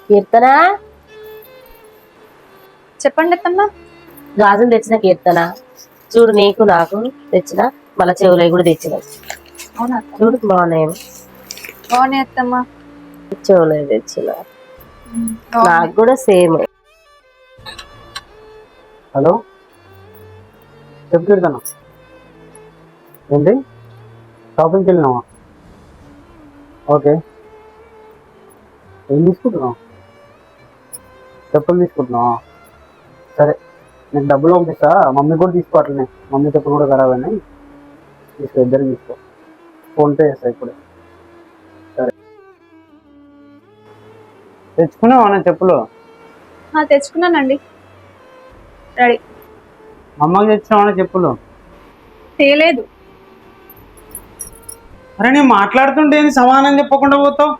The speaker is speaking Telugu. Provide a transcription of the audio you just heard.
కీర్తన చెప్పండి అత్తమ్మ. గాజులు తెచ్చిన కీర్తన, చూడు నీకు నాకు తెచ్చిన, మళ్ళా చెవులవి కూడా తెచ్చిన. అవునా చూడు బాగున్నాయి. బాగున్నాయి అత్తమ్మ. చెవులవి తెచ్చిన, నాకు బాగున్నాయి. కూడా సేమ్. హలో చెప్పు కీర్తన. ఏంటి షాపింగ్కి వెళ్ళినావా? ఓకే, ఏం తీసుకుంటున్నావు? చెప్పులు తీసుకుంటున్నావా? సరే, నేను డబ్బులు పంపిస్తా. మమ్మీ కూడా తీసుకోవట్లే, మమ్మీ చెప్పులు కూడా ఖరాబ్ అయినాయి. తీసుకో, ఇద్దరు తీసుకో. ఫోన్పే చేస్తా ఇప్పుడే. సరే, తెచ్చుకున్నావా నా చెప్పులు? తెచ్చుకున్నానండి. రెడీ. అమ్మకి తెచ్చినావా చెప్పులు? తేలేదు. అరే నేను మాట్లాడుతుంటే సమానం చెప్పకుండా పోతావు.